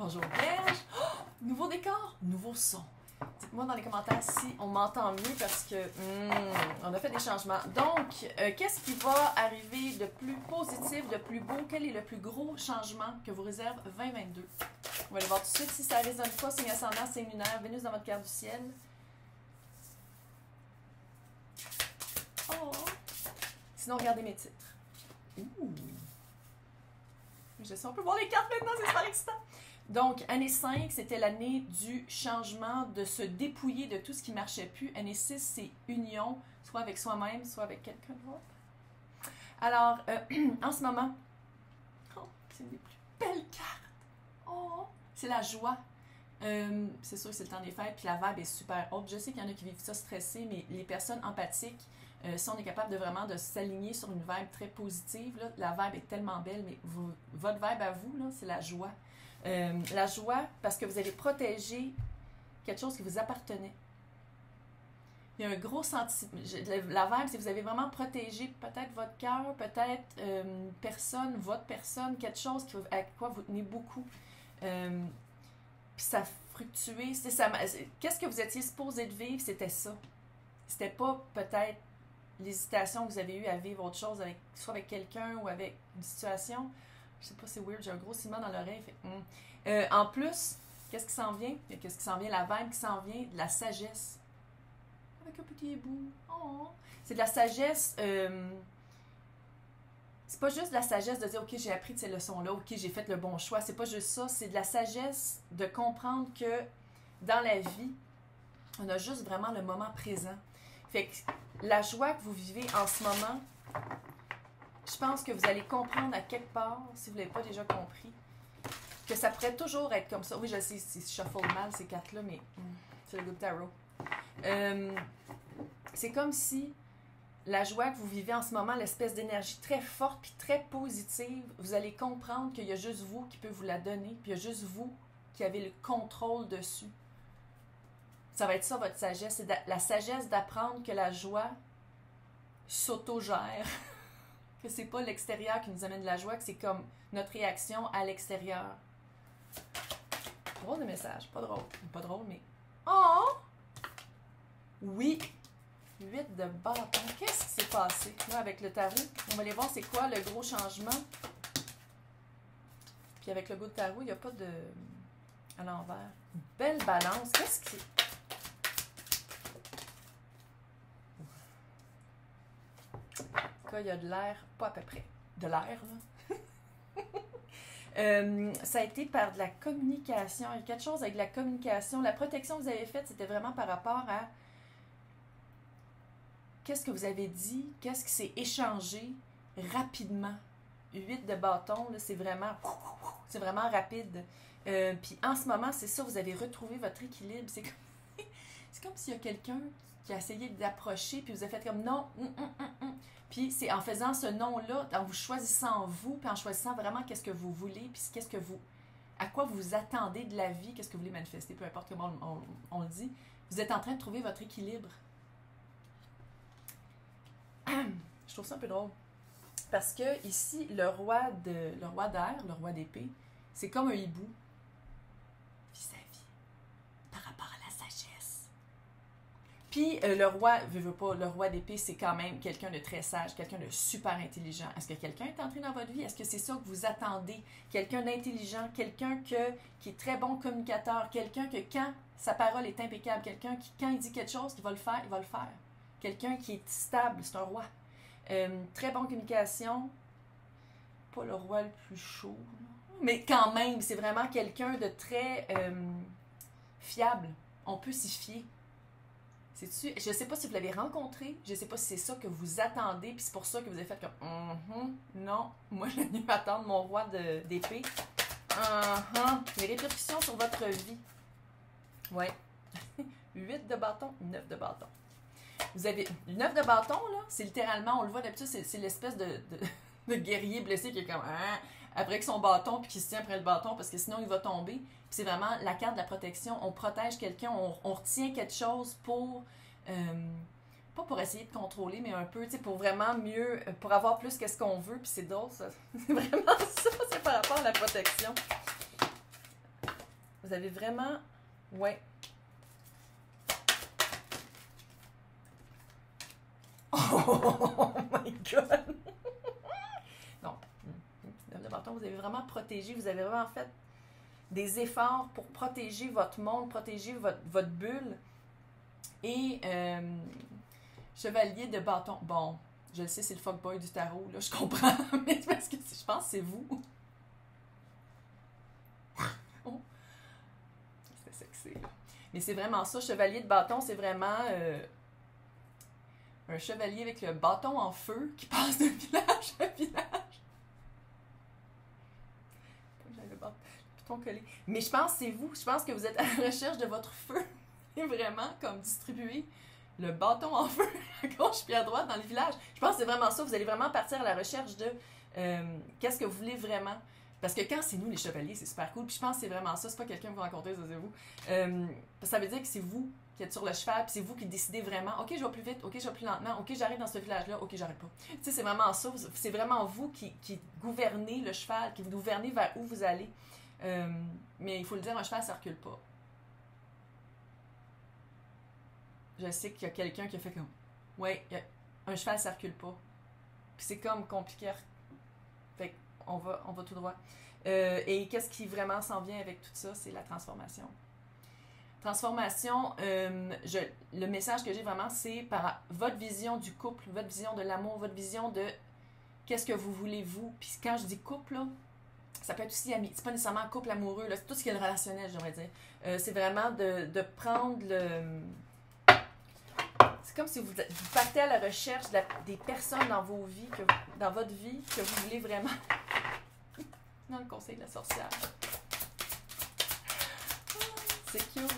Bonjour Vierge. Oh, nouveau décor, nouveau son. Dites-moi dans les commentaires si on m'entend mieux parce que on a fait des changements. Donc, qu'est-ce qui va arriver de plus positif, de plus beau? Quel est le plus gros changement que vous réserve 2022? On va aller voir tout de suite si ça résonne pas. Signe ascendant, signe lunaire, Vénus dans votre carte du ciel. Oh! Sinon, regardez mes titres. Ouh! Je sais, on peut voir les cartes maintenant, c'est super excitant. Donc, année 5, c'était l'année du changement, de se dépouiller de tout ce qui ne marchait plus. Année 6, c'est union, soit avec soi-même, soit avec quelqu'un d'autre. Alors, en ce moment, oh, c'est une des plus belles cartes. Oh, c'est la joie. C'est sûr que c'est le temps des fêtes, puis la vibe est super haute. Je sais qu'il y en a qui vivent ça stressé, mais les personnes empathiques, si on est capable de vraiment de s'aligner sur une vibe très positive, là, la vibe est tellement belle, mais votre vibe à vous, là, c'est la joie. La joie, parce que vous avez protégé quelque chose qui vous appartenait. Il y a un gros sentiment. La vibe, c'est que vous avez vraiment protégé peut-être votre cœur, peut-être une personne, votre personne, quelque chose à quoi vous tenez beaucoup. Puis ça a fructué. Qu'est-ce que vous étiez supposé de vivre? C'était ça. C'était pas peut-être l'hésitation que vous avez eue à vivre autre chose, soit avec quelqu'un ou avec une situation. Je sais pas, c'est weird, j'ai un gros ciment dans l'oreille. En plus, qu'est-ce qui s'en vient? Qu'est-ce qui s'en vient? La vibe qui s'en vient, de la sagesse. Avec un petit bout. Oh. C'est de la sagesse. C'est pas juste de la sagesse de dire, OK, j'ai appris de ces leçons-là, OK, j'ai fait le bon choix. C'est pas juste ça. C'est de la sagesse de comprendre que dans la vie, on a juste vraiment le moment présent. Fait que la joie que vous vivez en ce moment, je pense que vous allez comprendre à quelque part, si vous ne l'avez pas déjà compris, que ça pourrait toujours être comme ça. Oui, je sais, si je shuffle mal ces cartes-là, mais c'est le good tarot. C'est comme si la joie que vous vivez en ce moment, l'espèce d'énergie très forte et très positive, vous allez comprendre qu'il y a juste vous qui peut vous la donner, puis il y a juste vous qui avez le contrôle dessus. Ça va être ça, votre sagesse. C'est la sagesse d'apprendre que la joie s'autogère. Que c'est pas l'extérieur qui nous amène de la joie, que c'est comme notre réaction à l'extérieur. Drôle de message. Pas drôle. Pas drôle, mais... Oh! Oui! 8 de bâton. Qu'est-ce qui s'est passé là avec le tarot? On va aller voir c'est quoi le gros changement. Puis avec le goût de tarot, il n'y a pas de... à l'envers. Belle balance. Qu'est-ce qui... Il y a de l'air, pas à peu près. De l'air, là. Ça a été par de la communication. Il y a quelque chose avec la communication. La protection que vous avez faite, c'était vraiment par rapport à qu'est-ce que vous avez dit, qu'est-ce qui s'est échangé rapidement. 8 de bâton, là, c'est vraiment rapide. Puis en ce moment, c'est ça, vous avez retrouvé votre équilibre. C'est comme s'il y a quelqu'un qui a essayé d'approcher, puis vous avez fait comme non, Puis c'est en faisant ce non-là, en vous choisissant vous, puis en choisissant vraiment qu'est-ce que vous voulez, puis à quoi vous attendez de la vie, qu'est-ce que vous voulez manifester, peu importe comment on le dit, vous êtes en train de trouver votre équilibre. Je trouve ça un peu drôle. Parce que ici, le roi d'air, le roi d'épée, c'est comme un hibou. Puis sa vie, par rapport à la sagesse. Puis le roi, le roi d'épée, c'est quand même quelqu'un de très sage, quelqu'un de super intelligent. Est-ce que quelqu'un est entré dans votre vie? Est-ce que c'est ça que vous attendez? Quelqu'un d'intelligent, quelqu'un qui est très bon communicateur, quelqu'un que quand sa parole est impeccable, quelqu'un qui, quand il dit quelque chose, qu'il va le faire, il va le faire. Quelqu'un qui est stable, c'est un roi. Très bonne communication. Pas le roi le plus chaud, mais quand même, c'est vraiment quelqu'un de très fiable. On peut s'y fier. Je ne sais pas si vous l'avez rencontré, je ne sais pas si c'est ça que vous attendez, puis c'est pour ça que vous avez fait comme non, moi je vais mieux attendre mon roi d'épée. Les répercussions sur votre vie. Ouais. 8 de bâton, 9 de bâton. Vous avez 9 de bâton, là, c'est littéralement, on le voit d'habitude, c'est l'espèce de guerrier blessé qui est comme après son bâton, puis qui se tient après le bâton, parce que sinon il va tomber. Puis c'est vraiment la carte de la protection. On protège quelqu'un, on retient quelque chose pour, pas pour essayer de contrôler, mais un peu, tu sais, pour vraiment mieux, pour avoir plus qu'est-ce qu'on veut, puis c'est drôle, ça. C'est vraiment ça, c'est par rapport à la protection. Vous avez vraiment... Ouais. Oh my God! Non. Dame de bâton, vous avez vraiment protégé, vous avez vraiment fait des efforts pour protéger votre monde, protéger votre bulle. Et chevalier de bâton. Bon, je le sais, c'est le fuckboy du tarot, là, je comprends, mais c'est parce que je pense que c'est vous. Oh, c'était sexy, là. Mais c'est vraiment ça, chevalier de bâton, c'est vraiment un chevalier avec le bâton en feu qui passe de village à village. J'avais le bâton collé. Mais je pense que c'est vous. Je pense que vous êtes à la recherche de votre feu. Et vraiment, comme distribuer le bâton en feu à gauche puis à droite dans les villages. Je pense que c'est vraiment ça. Vous allez vraiment partir à la recherche de qu'est-ce que vous voulez vraiment. Parce que quand c'est nous, les chevaliers, c'est super cool. Puis je pense que c'est vraiment ça. C'est pas quelqu'un que vous rencontrez, ça c'est vous. Ça veut dire que c'est vous qui êtes sur le cheval, puis c'est vous qui décidez vraiment, OK, je vais plus vite, OK, je vais plus lentement, OK, j'arrive dans ce village-là, OK, j'arrive pas. Tu sais, c'est vraiment ça. C'est vraiment vous qui gouvernez le cheval, qui vous gouvernez vers où vous allez. Mais il faut le dire, un cheval, ça recule pas. Je sais qu'il y a quelqu'un qui a fait comme, ouais, un cheval, ça recule pas. Puis c'est comme compliqué. Fait qu'on va tout droit. Et qu'est-ce qui vraiment s'en vient avec tout ça? C'est la transformation. Transformation, le message que j'ai vraiment, c'est par votre vision du couple, votre vision de l'amour, votre vision de qu'est-ce que vous voulez vous. Puis quand je dis couple, là, ça peut être aussi ami. C'est pas nécessairement couple amoureux, là, c'est tout ce qui est le relationnel, j'aimerais dire. C'est vraiment de prendre le... C'est comme si vous partez à la recherche des personnes dans vos vies, dans votre vie, que vous voulez vraiment. Dans le conseil de la sorcière. C'est cute.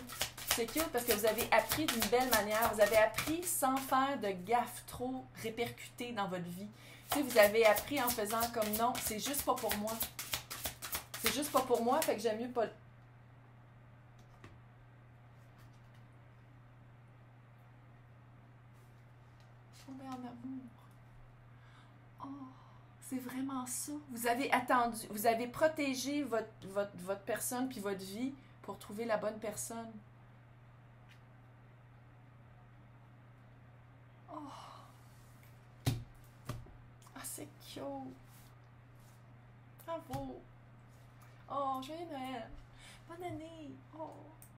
C'est cute parce que vous avez appris d'une belle manière. Vous avez appris sans faire de gaffes trop répercutées dans votre vie. Tu sais, vous avez appris en faisant comme non, c'est juste pas pour moi. C'est juste pas pour moi, fait que j'aime mieux pas. Tomber en amour. Oh, c'est vraiment ça. Vous avez attendu, vous avez protégé votre personne puis votre vie pour trouver la bonne personne. Oh. Ah, c'est cute. Bravo. Oh, joyeux Noël. Bonne année. Oh.